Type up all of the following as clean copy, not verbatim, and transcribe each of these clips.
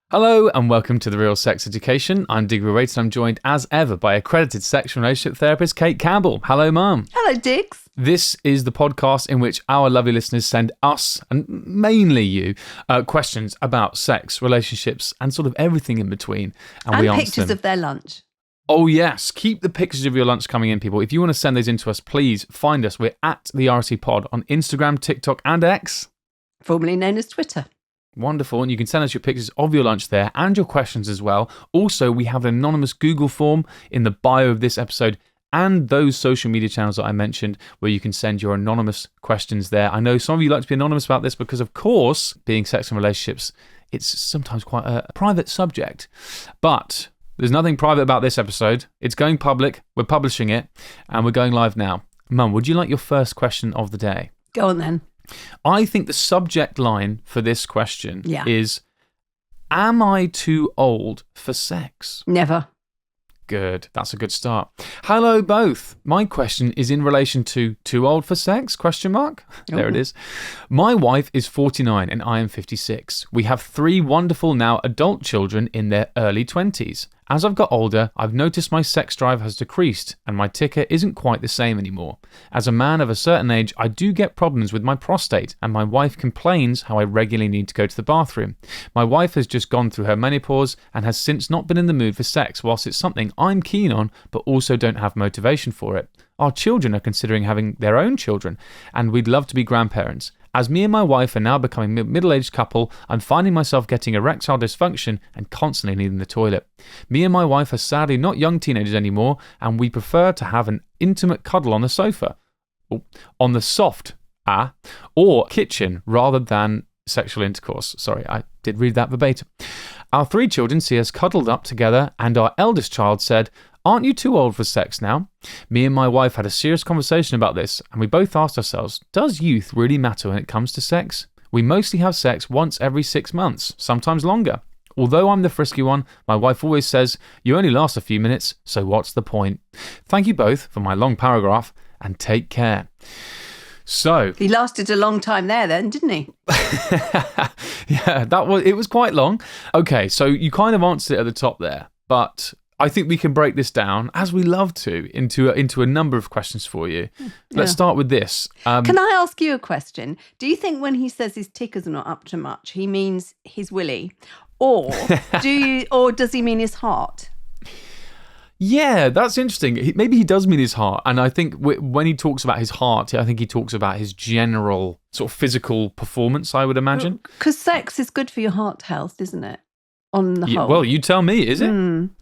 Hello and welcome to The Real Sex Education. I'm Diggory Waite and I'm joined as ever by accredited sexual relationship therapist Cate Campbell. Hello, Mum. Hello, Diggs. This is the podcast in which our lovely listeners send us, and mainly you, questions about sex, relationships, and sort of everything in between. And we answer pictures them. of their lunch. Oh, yes. Keep the pictures of your lunch coming in, people. If you want to send those in to us, please find us. We're at the RT Pod on Instagram, TikTok, and X. Formerly known as Twitter. Wonderful, and you can send us your pictures of your lunch there and your questions as well. Also, we have an anonymous Google form in the bio of this episode and those social media channels that I mentioned where you can send your anonymous questions there. I know some of you like to be anonymous about this because, of course, being sex and relationships, it's sometimes quite a private subject. But there's nothing private about this episode. It's going public, we're publishing it, and we're going live now. Mum, would you like your first question of the day? Go on then. I think the subject line for this question Yeah. is, am I too old for sex? Never. Good. That's a good start. Hello, both. My question is in relation to too old for sex? Question mark. There it is. My wife is 49 and I am 56. We have 3 wonderful now adult children in their early 20s. As I've got older, I've noticed my sex drive has decreased and my ticker isn't quite the same anymore. As a man of a certain age, I do get problems with my prostate and my wife complains how I regularly need to go to the bathroom. My wife has just gone through her menopause and has since not been in the mood for sex whilst it's something I'm keen on but also don't have motivation for it. Our children are considering having their own children and we'd love to be grandparents. As me and my wife are now becoming a middle-aged couple, I'm finding myself getting erectile dysfunction and constantly needing the toilet. Me and my wife are sadly not young teenagers anymore, and we prefer to have an intimate cuddle on the sofa, on the soft, or kitchen rather than sexual intercourse. Sorry, I did read that verbatim. Our 3 children see us cuddled up together, and our eldest child said, "Aren't you too old for sex now?" Me and my wife had a serious conversation about this, and we both asked ourselves, does youth really matter when it comes to sex? We mostly have sex once every 6 months, sometimes longer. Although I'm the frisky one, my wife always says, "You only last a few minutes, so what's the point?" Thank you both for my long paragraph, and take care. So He lasted a long time there then, didn't he? yeah, it was quite long. Okay, so you kind of answered it at the top there, but I think we can break this down, as we love to, into a number of questions for you. Let's start with this. Can I ask you a question? Do you think when he says his tickers are not up to much, he means his willy? Or does he mean his heart? Yeah, that's interesting. Maybe he does mean his heart. And I think when he talks about his heart, I think he talks about his general sort of physical performance, I would imagine. Because sex is good for your heart health, isn't it? On the whole. Well, you tell me, is it?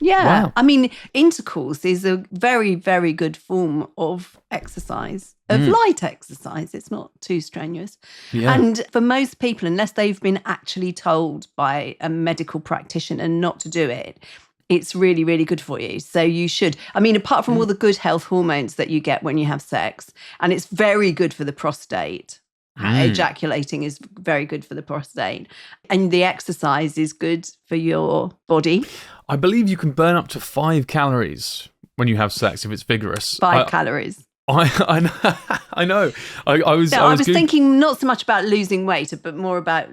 Yeah. Wow. I mean, intercourse is a very, very good form of exercise, of light exercise. It's not too strenuous. Yeah. And for most people, unless they've been actually told by a medical practitioner not to do it, it's really, really good for you. So you should. I mean, apart from all the good health hormones that you get when you have sex, and it's very good for the prostate. Ejaculating is very good for the prostate. And the exercise is good for your body. I believe you can burn up to 5 calories when you have sex if it's vigorous. 5 calories. I know. I was thinking not so much about losing weight, but more about,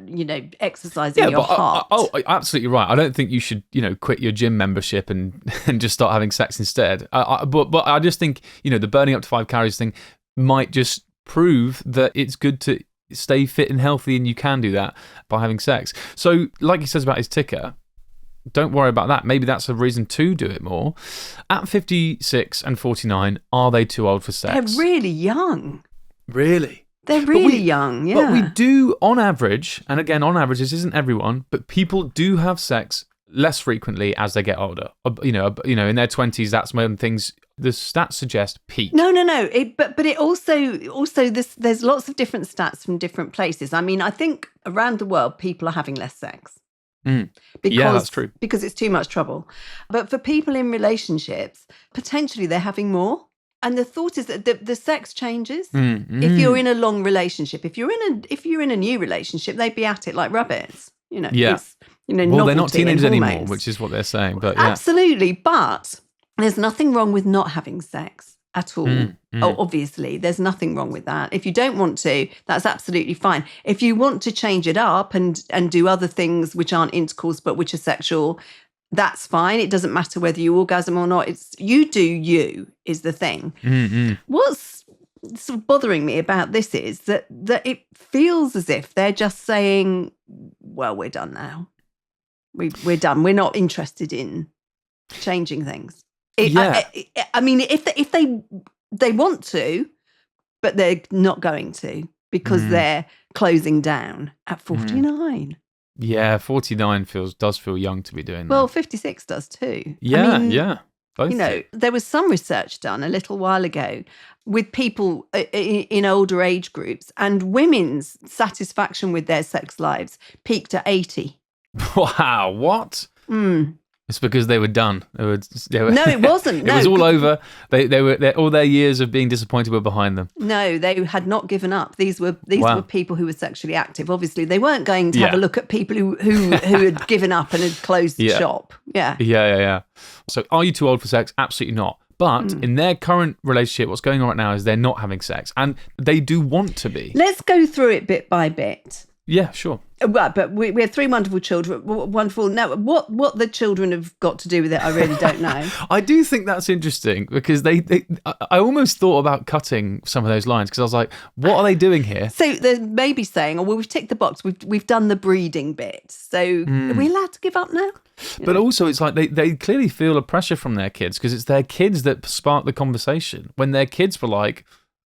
exercising your heart. Absolutely right. I don't think you should, quit your gym membership and just start having sex instead. But I just think, the burning up to 5 calories thing might just prove that it's good to stay fit and healthy, and you can do that by having sex. So, like he says about his ticker, don't worry about that. Maybe that's a reason to do it more. At 56 and 49, are they too old for sex? They're really young. Really? They're really young, yeah. But we do, on average, and again, on average, this isn't everyone, but people do have sex less frequently as they get older. In their 20s, that's when things, the stats suggest, peak. No. But it also there's lots of different stats from different places. I mean, I think around the world, people are having less sex. Yeah, that's true. Because it's too much trouble. But for people in relationships, potentially they're having more. And the thought is that the sex changes. If you're in a long relationship, if you're in a new relationship, they'd be at it like rabbits. Yeah. It's, well, they're not teenagers anymore, hormones. which is what they're saying. But yeah. Absolutely. But there's nothing wrong with not having sex. at all. Oh, obviously, there's nothing wrong with that. If you don't want to, that's absolutely fine. If you want to change it up and do other things which aren't intercourse but which are sexual, that's fine. It doesn't matter whether you orgasm or not. It's you do you is the thing. What's sort of bothering me about this is that it feels as if they're just saying, well, we're done now. We're done. We're not interested in changing things. I mean, if they want to, but they're not going to because they're closing down at 49. Yeah, 49 does feel young to be doing that. Well, 56 does too. Yeah, I mean, yeah. Both. There was some research done a little while ago with people in older age groups, and women's satisfaction with their sex lives peaked at 80. Wow, what? It's because they were done. They were, no, it wasn't. It was all over. They were all their years of being disappointed were behind them. No, they had not given up. These were people who were sexually active. Obviously, they weren't going to have a look at people who had given up and had closed the shop. Yeah. So, are you too old for sex? Absolutely not. But in their current relationship, what's going on right now is they're not having sex, and they do want to be. Let's go through it bit by bit. Yeah, sure. Well, but we have 3 wonderful children. Wonderful. Now, what the children have got to do with it, I really don't know. I do think that's interesting because I almost thought about cutting some of those lines because I was like, what are they doing here? So they're maybe saying, oh, well, we've ticked the box. We've done the breeding bit. So are we allowed to give up now? But also it's like they clearly feel a pressure from their kids because it's their kids that spark the conversation. When their kids were like,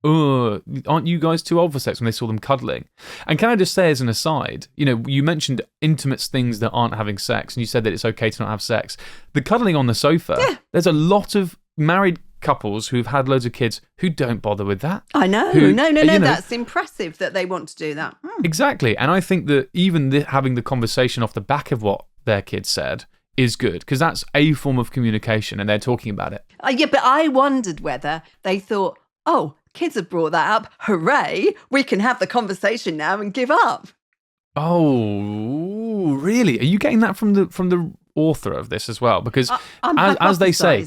oh, aren't you guys too old for sex, when they saw them cuddling? And can I just say as an aside, you mentioned intimate things that aren't having sex, and you said that it's okay to not have sex. The cuddling on the sofa, there's a lot of married couples who've had loads of kids who don't bother with that. I know. No, that's impressive that they want to do that. Exactly. And I think that even having the conversation off the back of what their kids said is good, because that's a form of communication and they're talking about it. Yeah, but I wondered whether they thought, oh, kids have brought that up. Hooray! We can have the conversation now and give up. Oh, really? Are you getting that from the author of this as well? Because as they say,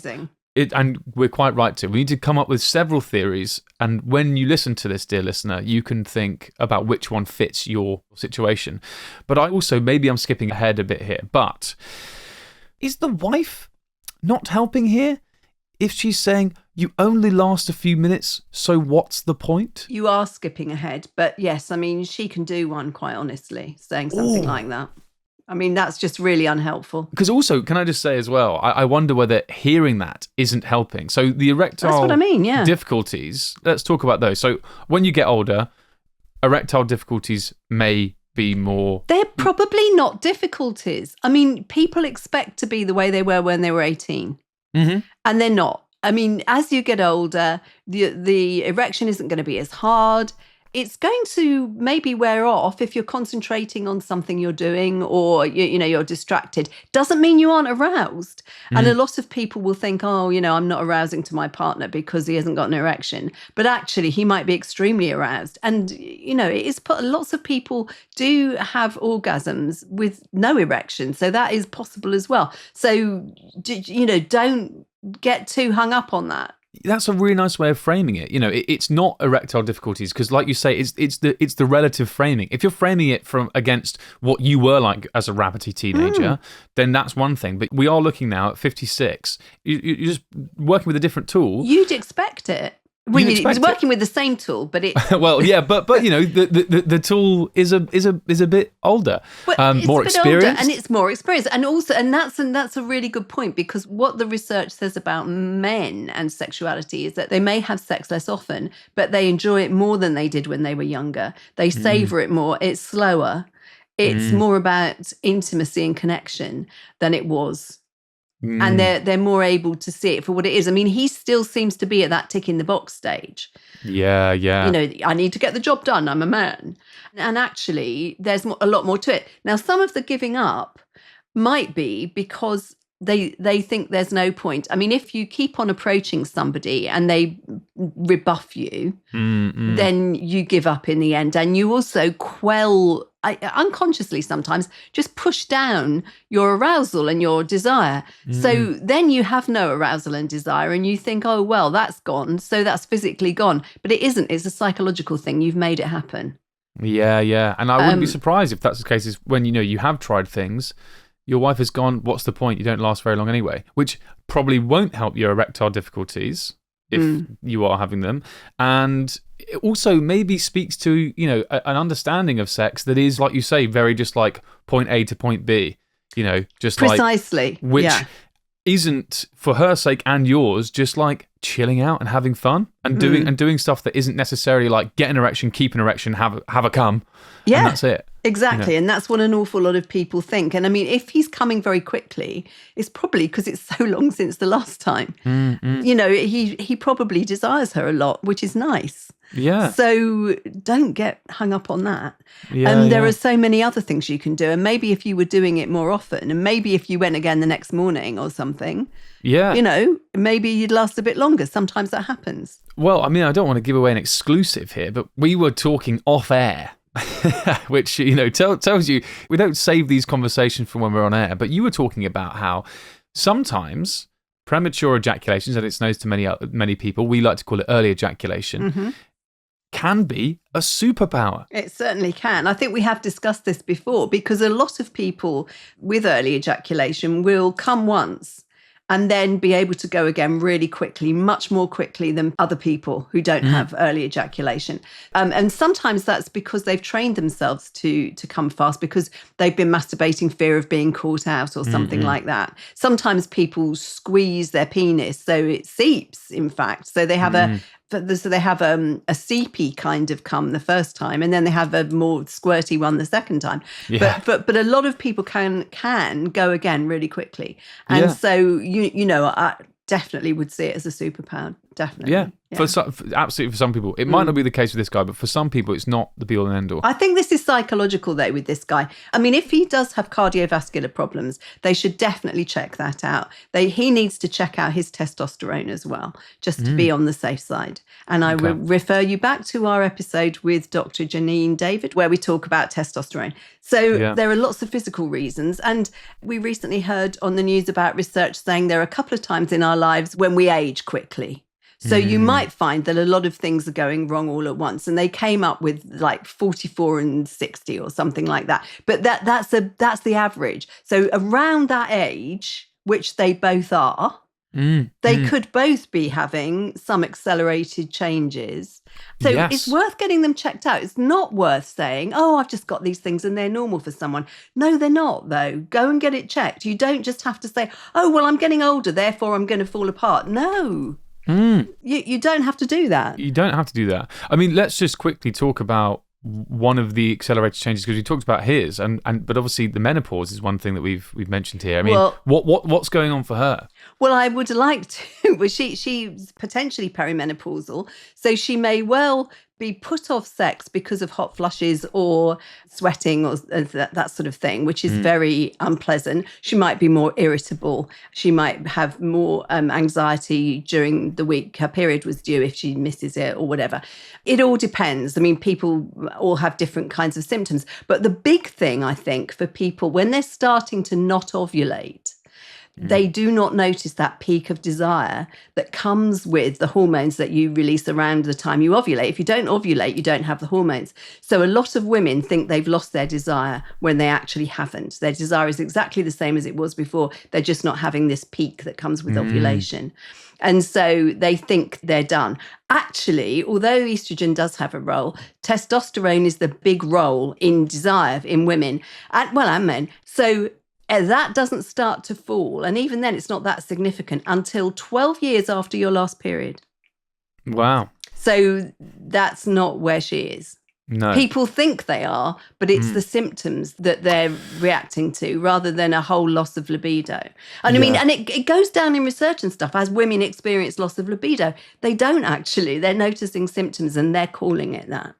and we're quite right to, we need to come up with several theories. And when you listen to this, dear listener, you can think about which one fits your situation. But maybe I'm skipping ahead a bit here. But is the wife not helping here? If she's saying, you only last a few minutes, so what's the point? You are skipping ahead, but yes, I mean, she can do one, quite honestly, saying something like that. I mean, that's just really unhelpful. Because also, can I just say as well, I wonder whether hearing that isn't helping. So the erectile that's what I mean, difficulties, let's talk about those. So when you get older, erectile difficulties may be more... They're probably not difficulties. I mean, people expect to be the way they were when they were 18. Mm-hmm. And they're not. I mean, as you get older, the erection isn't going to be as hard. It's going to maybe wear off if you're concentrating on something you're doing or, you're distracted. Doesn't mean you aren't aroused. And a lot of people will think, oh, I'm not arousing to my partner because he hasn't got an erection. But actually, he might be extremely aroused. And, lots of people do have orgasms with no erection. So that is possible as well. So, don't get too hung up on that. That's a really nice way of framing it. It's not erectile difficulties because, like you say, it's the relative framing. If you're framing it against what you were like as a rabbity teenager, then that's one thing. But we are looking now at 56. You're just working with a different tool. You'd expect it. Well, it was working with the same tool, but it. Well, yeah, but the tool is a bit older, more experienced, older and it's more experienced, and that's a really good point, because what the research says about men and sexuality is that they may have sex less often, but they enjoy it more than they did when they were younger. They savor it more. It's slower. It's more about intimacy and connection than it was. And they're more able to see it for what it is. I mean, he still seems to be at that tick in the box stage. Yeah. I need to get the job done. I'm a man. And actually, there's a lot more to it. Now, some of the giving up might be because they think there's no point. I mean, if you keep on approaching somebody and they rebuff you, then you give up in the end. And you also quell, unconsciously sometimes, just push down your arousal and your desire. So then you have no arousal and desire and you think, oh, well, that's gone. So that's physically gone. But it isn't. It's a psychological thing. You've made it happen. Yeah. And I wouldn't be surprised if that's the case, is when, you have tried things, your wife has gone, what's the point? You don't last very long anyway, which probably won't help your erectile difficulties if you are having them. And it also maybe speaks to, an understanding of sex that is, like you say, very just like point A to point B, just precisely, like, which isn't, for her sake and yours, just like chilling out and having fun and doing stuff that isn't necessarily like get an erection, keep an erection, have a cum, and that's it. Exactly. And that's what an awful lot of people think. And I mean, if he's coming very quickly, it's probably because it's so long since the last time. He probably desires her a lot, which is nice. Yeah. So don't get hung up on that. There are so many other things you can do. And maybe if you were doing it more often, and maybe if you went again the next morning or something, maybe you'd last a bit longer. Sometimes that happens. Well, I mean, I don't want to give away an exclusive here, but we were talking off air. Which, tells you we don't save these conversations for when we're on air. But you were talking about how sometimes premature ejaculations, and it's known to many people, we like to call it early ejaculation, can be a superpower. It certainly can. I think we have discussed this before, because a lot of people with early ejaculation will come once and then be able to go again really quickly, much more quickly than other people who don't have early ejaculation. And sometimes that's because they've trained themselves to come fast, because they've been masturbating fear of being caught out or something like that. Sometimes people squeeze their penis so it seeps, in fact. So they have a seepy kind of cum the first time, and then they have a more squirty one the second time. Yeah. But a lot of people can go again really quickly, and so I definitely would see it as a superpower. Definitely. Yeah. Absolutely, for some people. It might not be the case with this guy, but for some people, it's not the be-all and end-all. I think this is psychological, though, with this guy. I mean, if he does have cardiovascular problems, they should definitely check that out. He needs to check out his testosterone as well, just to be on the safe side. And I will refer you back to our episode with Dr. Janine David, where we talk about testosterone. So there are lots of physical reasons. And we recently heard on the news about research saying there are a couple of times in our lives when we age quickly. So you might find that a lot of things are going wrong all at once, and they came up with like 44 and 60 or something like that. But that's the average. So around that age, which they both are, they could both be having some accelerated changes. So it's worth getting them checked out. It's not worth saying, oh, I've just got these things and they're normal for someone. No, they're not, though. Go and get it checked. You don't just have to say, oh, well, I'm getting older, therefore I'm going to fall apart. No. You don't have to do that. You don't have to do that. I mean, let's just quickly talk about one of the accelerated changes, because we talked about his, but obviously the menopause is one thing that we've mentioned here. I mean, what's going on for her? Well, I would like to. Well, she's potentially perimenopausal, so she may well be put off sex because of hot flushes or sweating or that sort of thing, which is very unpleasant. She might be more irritable. She might have more anxiety during the week her period was due if she misses it or whatever. It all depends. I mean, people all have different kinds of symptoms. But the big thing, I think, for people, when they're starting to not ovulate, they do not notice that peak of desire that comes with the hormones that you release around the time you ovulate. If you don't ovulate, you don't have the hormones. So a lot of women think they've lost their desire when they actually haven't. Their desire is exactly the same as it was before. They're just not having this peak that comes with ovulation. And so they think they're done. Actually, although estrogen does have a role, testosterone is the big role in desire in women and men. So that doesn't start to fall. And even then, it's not that significant until 12 years after your last period. Wow. So that's not where she is. No. People think they are, but it's the symptoms that they're reacting to rather than a whole loss of libido. And I mean, and it goes down in research and stuff. As women experience loss of libido, they don't actually. They're noticing symptoms and they're calling it that.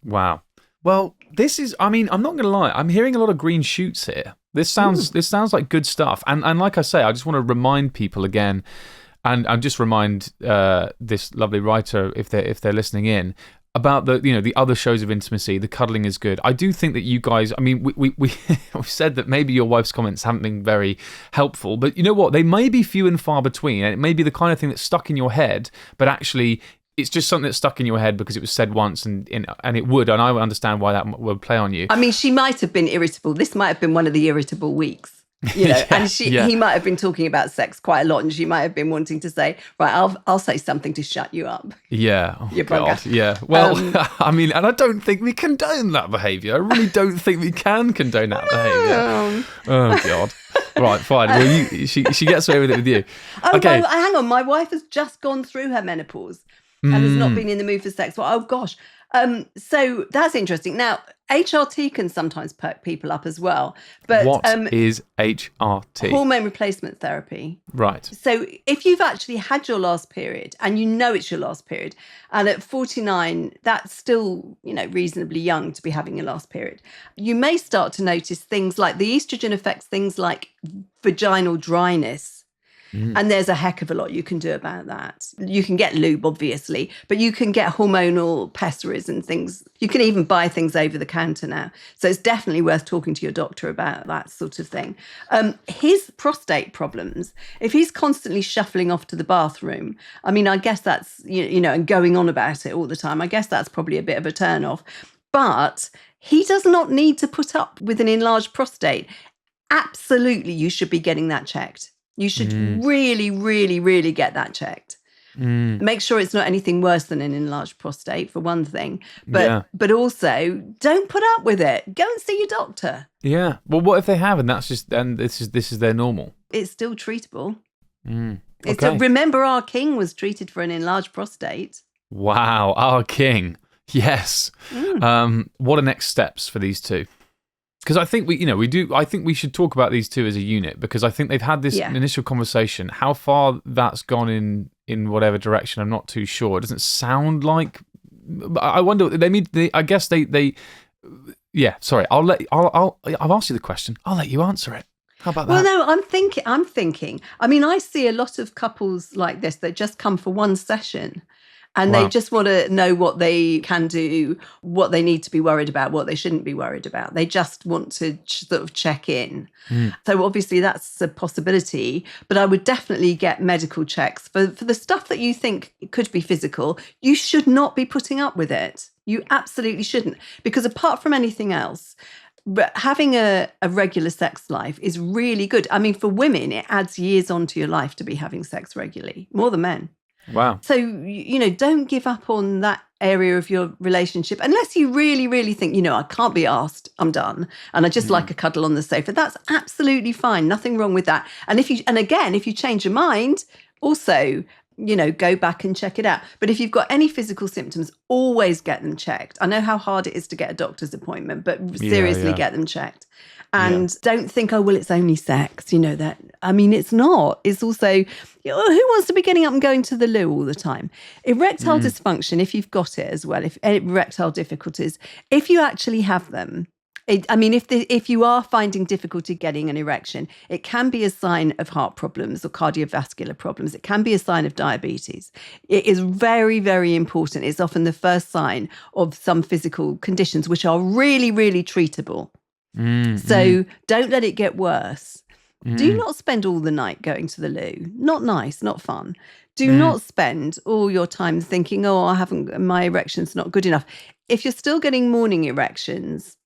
Wow. Well, this is, I mean, I'm not going to lie. I'm hearing a lot of green shoots here. This sounds like good stuff. And like I say, I just want to remind people again, and just remind this lovely writer, if they're listening in, about the other shows of intimacy. The cuddling is good. I do think that you guys, I mean, we've said that maybe your wife's comments haven't been very helpful, but you know what? They may be few and far between, and it may be the kind of thing that's stuck in your head, but actually it's just something that's stuck in your head because it was said once, and it would, and I understand why that would play on you. I mean, she might have been irritable. This might have been one of the irritable weeks. And he might have been talking about sex quite a lot, and she might have been wanting to say, right, I'll say something to shut you up. Yeah. Oh, you God. bugger. Yeah. Well, I mean, and I don't think we condone that behaviour. I really don't think we can condone that behaviour. Oh, God. Right, fine. Well, she gets away with it with you. Oh, okay. Hang on. My wife has just gone through her menopause and has not been in the mood for sex. Well, oh, gosh. So that's interesting. Now, HRT can sometimes perk people up as well. But what is HRT? Hormone replacement therapy. Right. So if you've actually had your last period and you know it's your last period, and at 49, that's still, reasonably young to be having your last period, you may start to notice things like the estrogen affects things like vaginal dryness. And there's a heck of a lot you can do about that. You can get lube, obviously, but you can get hormonal pessaries and things. You can even buy things over the counter now. So it's definitely worth talking to your doctor about that sort of thing. His prostate problems, if he's constantly shuffling off to the bathroom, I mean, I guess that's, and going on about it all the time, I guess that's probably a bit of a turn off. But he does not need to put up with an enlarged prostate. Absolutely, you should be getting that checked. You should really, really, really get that checked. Make sure it's not anything worse than an enlarged prostate, for one thing. But also, don't put up with it. Go and see your doctor. Yeah. Well, what if they have, and this is their normal? It's still treatable. Okay. Remember, our king was treated for an enlarged prostate. Wow, our king. Yes. What are next steps for these two? Because I think I think we should talk about these two as a unit, because I think they've had this initial conversation. How far that's gone in whatever direction, I'm not too sure. It doesn't sound like. I wonder. I guess they. Yeah. Sorry. I've asked you the question. I'll let you answer it. How about that? Well, no. I'm thinking. I mean, I see a lot of couples like this that just come for one session. And they just want to know what they can do, what they need to be worried about, what they shouldn't be worried about. They just want to sort of check in. So obviously that's a possibility, but I would definitely get medical checks. For the stuff that you think could be physical, you should not be putting up with it. You absolutely shouldn't. Because apart from anything else, but having a regular sex life is really good. I mean, for women, it adds years onto your life to be having sex regularly, more than men. Wow. So, don't give up on that area of your relationship unless you really, really think, I can't be asked, I'm done. And I just like a cuddle on the sofa. That's absolutely fine. Nothing wrong with that. And if you change your mind, also, go back and check it out. But if you've got any physical symptoms, always get them checked. I know how hard it is to get a doctor's appointment, but seriously get them checked. And don't think, oh, well, it's only sex, that. I mean, it's not. It's also, who wants to be getting up and going to the loo all the time? Erectile dysfunction, if you've got it as well, if erectile difficulties, if you actually have them, if you are finding difficulty getting an erection, it can be a sign of heart problems or cardiovascular problems. It can be a sign of diabetes. It is very, very important. It's often the first sign of some physical conditions, which are really, really treatable. So don't let it get worse. Do not spend all the night going to the loo. Not nice, not fun. Do not spend all your time thinking, my erection's not good enough. If you're still getting morning erections,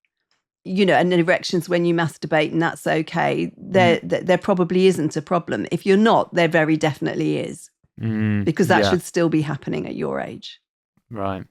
and erections when you masturbate, and that's okay, there probably isn't a problem. If you're not, there very definitely is. Because that should still be happening at your age. Right.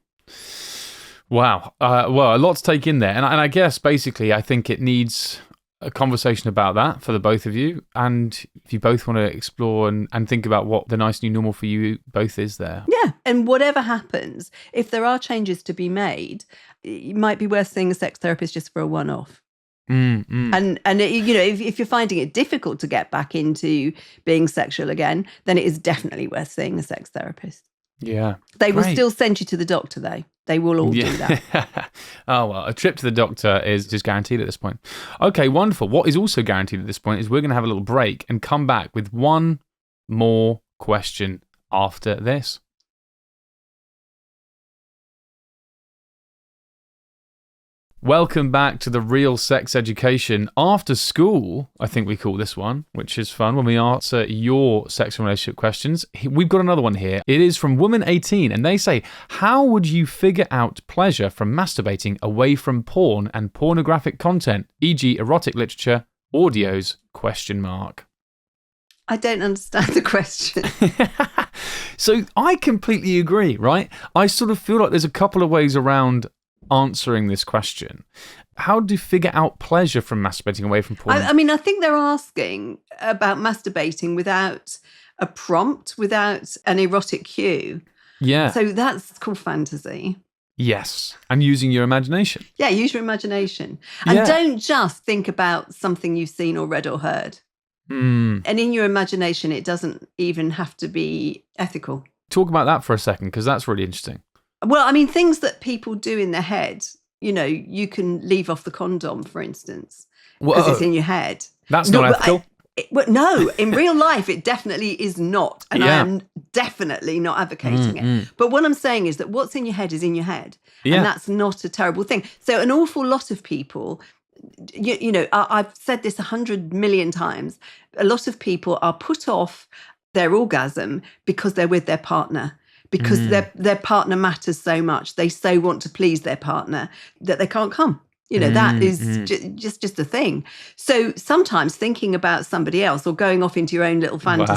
Wow. Well, a lot to take in there. And I guess basically I think it needs a conversation about that for the both of you. And if you both want to explore and think about what the nice new normal for you both is there. Yeah. And whatever happens, if there are changes to be made, it might be worth seeing a sex therapist just for a one-off. And if you're finding it difficult to get back into being sexual again, then it is definitely worth seeing a sex therapist. Yeah. They will still send you to the doctor though. They will all do that. Oh, well, a trip to the doctor is just guaranteed at this point. Okay, wonderful. What is also guaranteed at this point is we're going to have a little break and come back with one more question after this. Welcome back to the Real Sex Education After School, I think we call this one, which is fun when we answer your sex and relationship questions. We've got another one here. It is from Woman 18, and they say, how would you figure out pleasure from masturbating away from porn and pornographic content, e.g. erotic literature, audios, ? I don't understand the question. So I completely agree, right? I sort of feel like there's a couple of ways around answering this question. How do you figure out pleasure from masturbating away from porn? I mean, I think they're asking about masturbating without a prompt, without an erotic cue. Yeah. So that's called fantasy. Yes. And using your imagination. Yeah, use your imagination. And don't just think about something you've seen or read or heard. And in your imagination, it doesn't even have to be ethical. Talk about that for a second, because that's really interesting. Well, I mean, things that people do in their head, you know, you can leave off the condom, for instance, because it's in your head. That's not ethical. No, in real life, it definitely is not. And I am definitely not advocating it. But what I'm saying is that what's in your head is in your head. Yeah. And that's not a terrible thing. So an awful lot of people, you know, I've said this 100 million times. A lot of people are put off their orgasm because they're with their partner. Because their partner matters so much. They so want to please their partner that they can't come. You know, that is just a thing. So sometimes thinking about somebody else or going off into your own little fantasy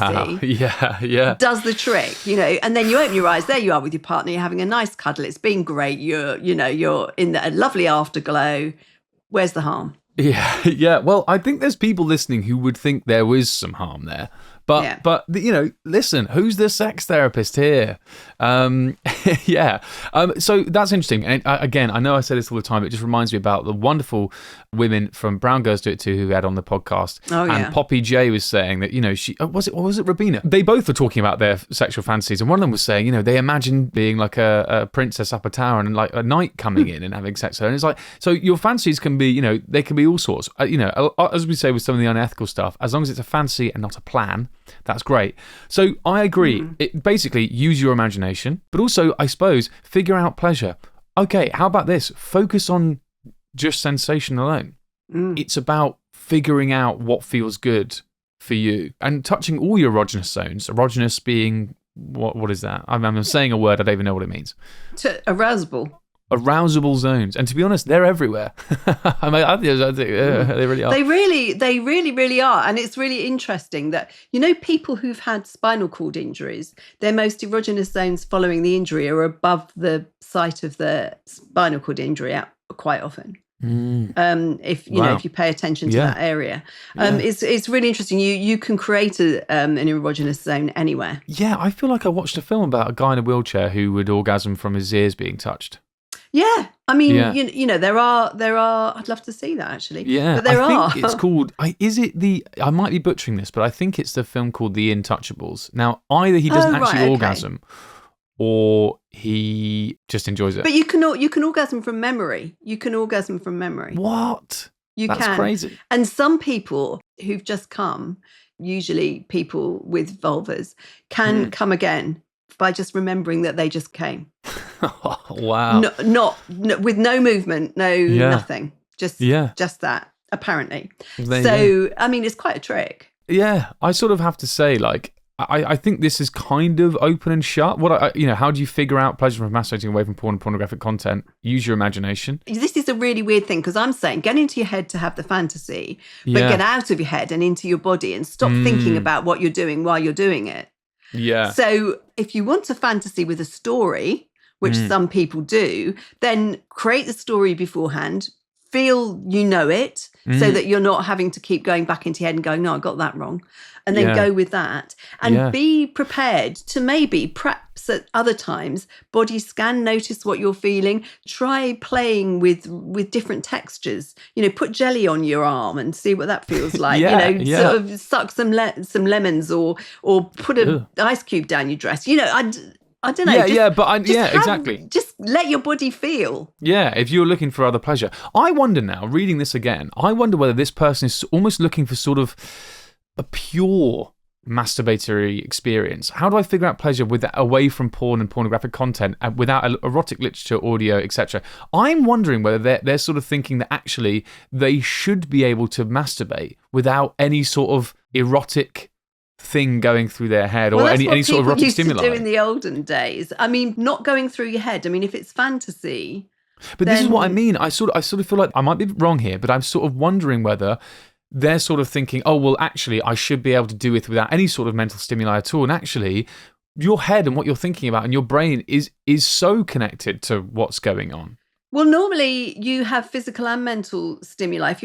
does the trick, you know, and then you open your eyes, there you are with your partner, you're having a nice cuddle, it's been great, you're in a lovely afterglow. Where's the harm? Yeah. Well, I think there's people listening who would think there was some harm there. But you know, listen, who's the sex therapist here? So that's interesting. And again, I know I say this all the time, but it just reminds me about the wonderful women from Brown Girls Do It Too who had on the podcast. And Poppy J was saying that, you know, was it Rabina? They both were talking about their sexual fantasies, and one of them was saying, you know, they imagine being like a princess up a tower and like a knight coming in and having sex with her. And it's like, so your fantasies can be, you know, they can be all sorts. You know, as we say with some of the unethical stuff, as long as it's a fantasy and not a plan, that's great. So I agree. It basically use your imagination, but also, I suppose, figure out pleasure. Okay, how about this? Focus on just sensation alone. It's about figuring out what feels good for you and touching all your erogenous zones. Erogenous being, what is that? I'm saying a word, I don't even know what it means. Arousable zones, and to be honest, they're everywhere. I think they really are. They really are, and it's really interesting that, you know, people who've had spinal cord injuries, their most erogenous zones following the injury are above the site of the spinal cord injury quite often. If you pay attention to that area, it's really interesting. You can create an erogenous zone anywhere. Yeah, I feel like I watched a film about a guy in a wheelchair who would orgasm from his ears being touched. Yeah, I mean, you know, there are. I'd love to see that actually. Yeah, but there I think it's called. I might be butchering this, but I think it's the film called The Intouchables. Now, either he doesn't actually orgasm, or he just enjoys it. But you can orgasm from memory. What? That's crazy. And some people who've just come, usually people with vulvas, can come again by just remembering that they just came. Oh, wow. No, with no movement, nothing. Just that, apparently. I mean, it's quite a trick. Yeah, I sort of have to say, like, I think this is kind of open and shut. How do you figure out pleasure from masturbating away from porn and pornographic content? Use your imagination. This is a really weird thing, because I'm saying get into your head to have the fantasy, but get out of your head and into your body and stop thinking about what you're doing while you're doing it. Yeah. So if you want a fantasy with a story, which some people do, then create the story beforehand, feel you know it, so that you're not having to keep going back into your head and going, no, I got that wrong. And then go with that. And be prepared to maybe, perhaps at other times, body scan, notice what you're feeling. Try playing with different textures. You know, put jelly on your arm and see what that feels like. Sort of suck some lemons or put an ice cube down your dress. You know, I don't know. Exactly. Just let your body feel. Yeah, if you're looking for other pleasure. I wonder now, reading this again, I wonder whether this person is almost looking for sort of a pure masturbatory experience. How do I figure out pleasure away from porn and pornographic content and without erotic literature, audio, etc.? I'm wondering whether they're sort of thinking that actually they should be able to masturbate without any sort of erotic thing going through their head or any sort of erotic stimuli. To do in the olden days. I mean, not going through your head. I mean, if it's fantasy. But this is what I mean. I sort of feel like I might be wrong here, but I'm sort of wondering whether they're sort of thinking, oh, well, actually, I should be able to do it without any sort of mental stimuli at all. And actually, your head and what you're thinking about and your brain is so connected to what's going on. Well, normally you have physical and mental stimuli. If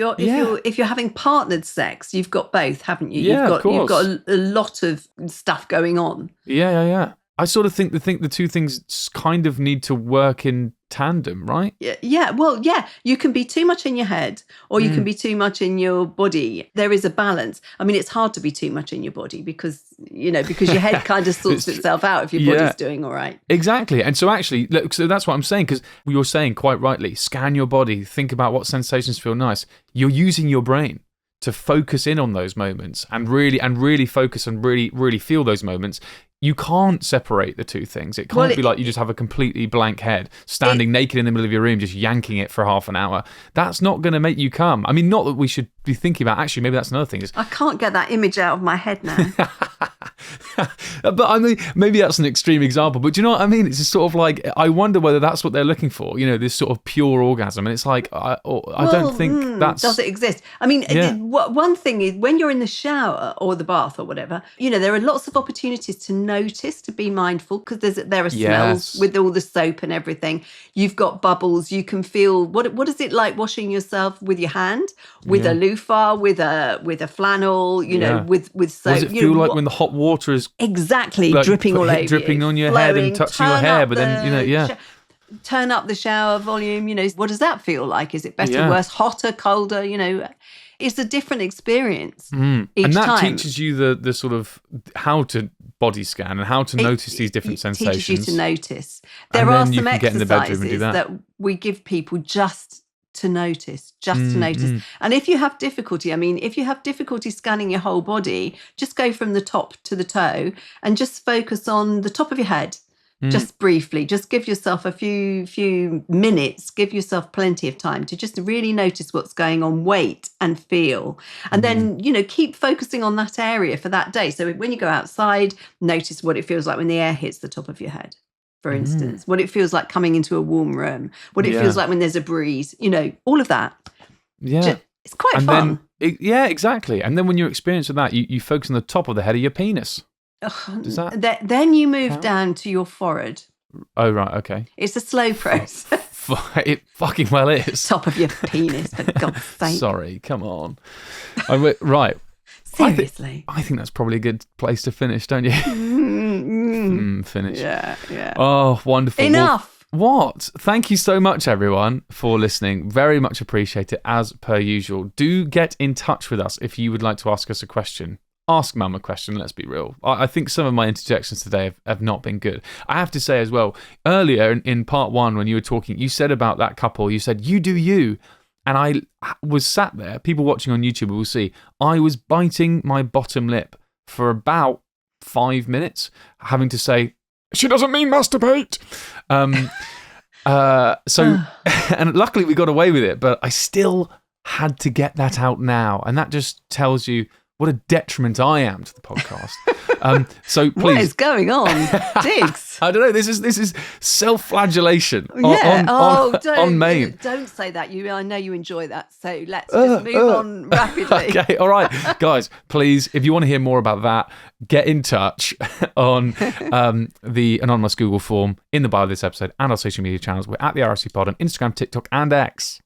you're having partnered sex, you've got both, haven't you? Yeah, of course. You've got a lot of stuff going on. Yeah. I sort of think the two things kind of need to work in tandem, right? Yeah. Well, yeah. You can be too much in your head, or you can be too much in your body. There is a balance. I mean, it's hard to be too much in your body because your head kind of sorts itself out if your body's doing all right. Exactly. And so actually, look, so that's what I'm saying, because you're saying quite rightly, scan your body, think about what sensations feel nice. You're using your brain to focus in on those moments and really focus and really feel those moments. You can't separate the two things. It can't be like you just have a completely blank head standing naked in the middle of your room, just yanking it for half an hour. That's not going to make you come. I mean, not that we should be thinking about, actually, maybe that's another thing. I can't get that image out of my head now. But I mean, maybe that's an extreme example, but do you know what I mean? It's just sort of like, I wonder whether that's what they're looking for, this sort of pure orgasm. And it's like, I don't think that's... Does it exist? I mean, one thing is when you're in the shower or the bath or whatever, there are lots of opportunities to notice, to be mindful, because there are smells with all the soap and everything. You've got bubbles. You can feel, what is it like washing yourself with your hand, with a loofah, with a flannel, with soap? What does it feel like when the hot water is dripping all over you, dripping on your head and touching your hair, but then turn up the shower volume. What does that feel like? Is it better, worse, hotter, colder? It's a different experience each time. And that teaches you the sort of how to body scan and how to notice these different sensations. Teaches you to notice. There are some exercises that we give people just to notice. And if you have difficulty scanning your whole body, just go from the top to the toe and just focus on the top of your head. Just briefly, just give yourself a few minutes, give yourself plenty of time to just really notice what's going on, wait and feel. And then, keep focusing on that area for that day. So when you go outside, notice what it feels like when the air hits the top of your head, for instance, what it feels like coming into a warm room, what it feels like when there's a breeze, all of that. Yeah. It's quite fun. Exactly. And then when you're experiencing that, you focus on the top of the head of your penis. Then you move down to your forehead. Oh, right, okay. It's a slow process. It fucking well is. Top of your penis, for God's sake. Sorry, come on. Right. Seriously. I think that's probably a good place to finish, don't you? Finish. Yeah. Oh, wonderful. Enough. What? Thank you so much, everyone, for listening. Very much appreciate it, as per usual. Do get in touch with us if you would like to ask us a question. Ask Mum a question, let's be real. I think some of my interjections today have not been good. I have to say as well, earlier in part one when you were talking, you said about that couple, you said, you do you. And I was sat there, people watching on YouTube will see, I was biting my bottom lip for about 5 minutes, having to say, she doesn't mean masturbate. And luckily we got away with it, but I still had to get that out now. And that just tells you what a detriment I am to the podcast. So please, what is going on, Diggs? I don't know. This is self-flagellation. Don't main. Don't say that. I know you enjoy that. So let's just move on rapidly. Okay, all right, guys. Please, if you want to hear more about that, get in touch on the anonymous Google form in the bio of this episode and our social media channels. We're at the RSC Pod on Instagram, TikTok, and X.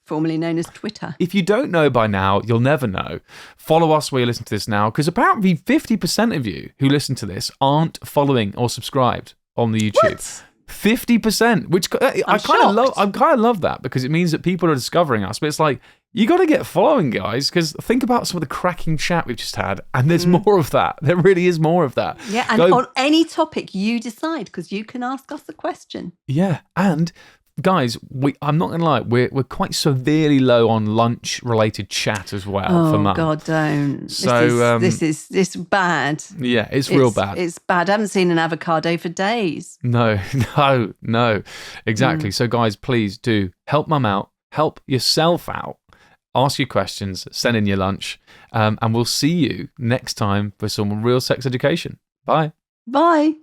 Formerly known as Twitter. If you don't know by now, you'll never know. Follow us where you listen to this now, because apparently 50% of you who listen to this aren't following or subscribed on the YouTube. What? 50%, which I kind of love that, because it means that people are discovering us. But it's like, You got to get following, guys, because think about some of the cracking chat we've just had, and there's more of that. There really is more of that. Yeah, and on any topic you decide, because you can ask us a question. Yeah, and guys, I'm not going to lie, we're quite severely low on lunch-related chat as well for Mum. Oh, God, don't. So, this is bad. Yeah, it's real bad. It's bad. I haven't seen an avocado for days. No, exactly. So, guys, please do help Mum out, help yourself out. Ask your questions, send in your lunch, and we'll see you next time for some real sex education. Bye. Bye.